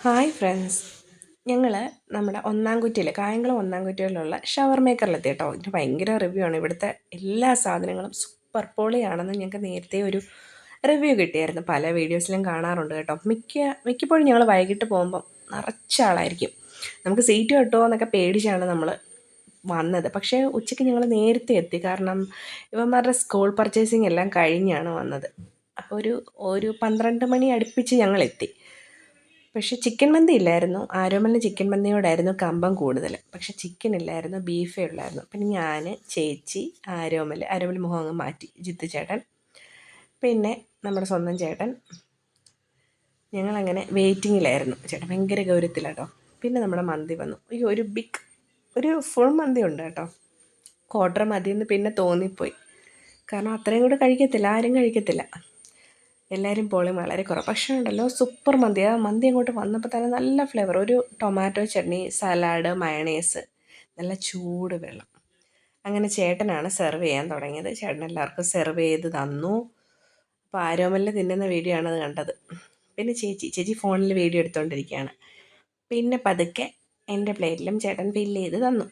Hi friends, ഞങ്ങൾ നമ്മുടെ ഒന്നാംകുറ്റിയിൽ Kayamkulam ഒന്നാംകുറ്റിയിലുള്ള shower മേക്കറിലെത്തി കേട്ടോ. ഇതിന് ഭയങ്കര റിവ്യൂ ആണ്. ഇവിടുത്തെ എല്ലാ സാധനങ്ങളും സൂപ്പർ പൊളിയാണെന്ന് ഞങ്ങൾക്ക് നേരത്തെ ഒരു റിവ്യൂ കിട്ടിയായിരുന്നു. പല വീഡിയോസിലും കാണാറുണ്ട് കേട്ടോ. മിക്കപ്പോഴും ഞങ്ങൾ വൈകിട്ട് പോകുമ്പം നിറച്ച ആളായിരിക്കും. നമുക്ക് സീറ്റ് കിട്ടുമോ എന്നൊക്കെ പേടിച്ചാണ് നമ്മൾ വന്നത്. പക്ഷേ ഉച്ചയ്ക്ക് ഞങ്ങൾ നേരത്തെ എത്തി. കാരണം ഇവന്മാരുടെ സ്കൂൾ പർച്ചേസിങ് എല്ലാം കഴിഞ്ഞാണ് വന്നത്. അപ്പോൾ ഒരു 12 മണി അടുപ്പിച്ച് ഞങ്ങളെത്തി. പക്ഷേ ചിക്കൻ മന്തി ഇല്ലായിരുന്നു. ആരോമലിന് ചിക്കൻ മന്തിയോടായിരുന്നു കമ്പം കൂടുതൽ. പക്ഷേ ചിക്കൻ ഇല്ലായിരുന്നു, ബീഫേ ഉള്ളായിരുന്നു. പിന്നെ ഞാൻ, ചേച്ചി, ആരോമൽ മുഖം അങ്ങ് മാറ്റി, ജിത്തു ചേട്ടൻ, പിന്നെ നമ്മുടെ സ്വന്തം ചേട്ടൻ. ഞങ്ങളങ്ങനെ വെയിറ്റിങ്ങിലായിരുന്നു. ചേട്ടൻ ഭയങ്കര ഗൗരവത്തിലാട്ടോ. പിന്നെ നമ്മുടെ മന്തി വന്നു. അയ്യോ, ഒരു ഫുൾ മന്തി ഉണ്ട് കേട്ടോ. ക്വാർട്ടർ മതിയെന്ന് പിന്നെ തോന്നിപ്പോയി. കാരണം അത്രയും കൂടെ കഴിക്കത്തില്ല, ആരും കഴിക്കത്തില്ല. എല്ലാവരും പോളിങ് വളരെ കുറവ്. പക്ഷേ ഉണ്ടല്ലോ, സൂപ്പർ മന്തി. ആ മന്തി അങ്ങോട്ട് വന്നപ്പോൾ തന്നെ നല്ല ഫ്ലേവർ. ഒരു ടൊമാറ്റോ ചട്നി, സലാഡ്, മയണൈസ്, നല്ല ചൂട് വെള്ളം. അങ്ങനെ ചേട്ടനാണ് സെർവ് ചെയ്യാൻ തുടങ്ങിയത്. ചേട്ടൻ എല്ലാവർക്കും സെർവ് ചെയ്ത് തന്നു. അപ്പോൾ ആരോമലിൽ തിന്നുന്ന വീഡിയോ ആണത് കണ്ടത്. പിന്നെ ചേച്ചി ഫോണിൽ വീഡിയോ എടുത്തുകൊണ്ടിരിക്കുകയാണ്. പിന്നെ പതുക്കെ എൻ്റെ പ്ലേറ്റിലും ചേട്ടൻ ഫില്ല് ചെയ്ത് തന്നു.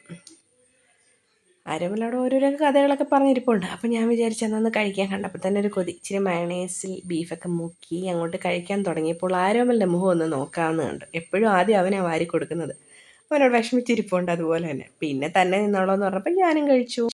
ആരോമൽ അവിടെ ഓരോരോ കഥകളൊക്കെ പറഞ്ഞിരിപ്പുണ്ട്. അപ്പോൾ ഞാൻ വിചാരിച്ചു അന്നൊന്ന് കഴിക്കാൻ. കണ്ടപ്പോൾ തന്നെ ഒരു കൊതി. ഇച്ചിരി മയണൈസിൽ ബീഫൊക്കെ മുക്കി അങ്ങോട്ട് കഴിക്കാൻ തുടങ്ങിയപ്പോൾ ആരോമലിൻ്റെ മുഖം ഒന്ന് നോക്കാമെന്ന് കണ്ടു. എപ്പോഴും ആദ്യം അവനാണ് വാരി കൊടുക്കുന്നത്. അവനോട് വിഷമിച്ചിരിപ്പുണ്ട് അതുപോലെ തന്നെ. പിന്നെ തന്നെ നിന്നോളൂ എന്ന് പറഞ്ഞപ്പോൾ ഞാനും കഴിച്ചു.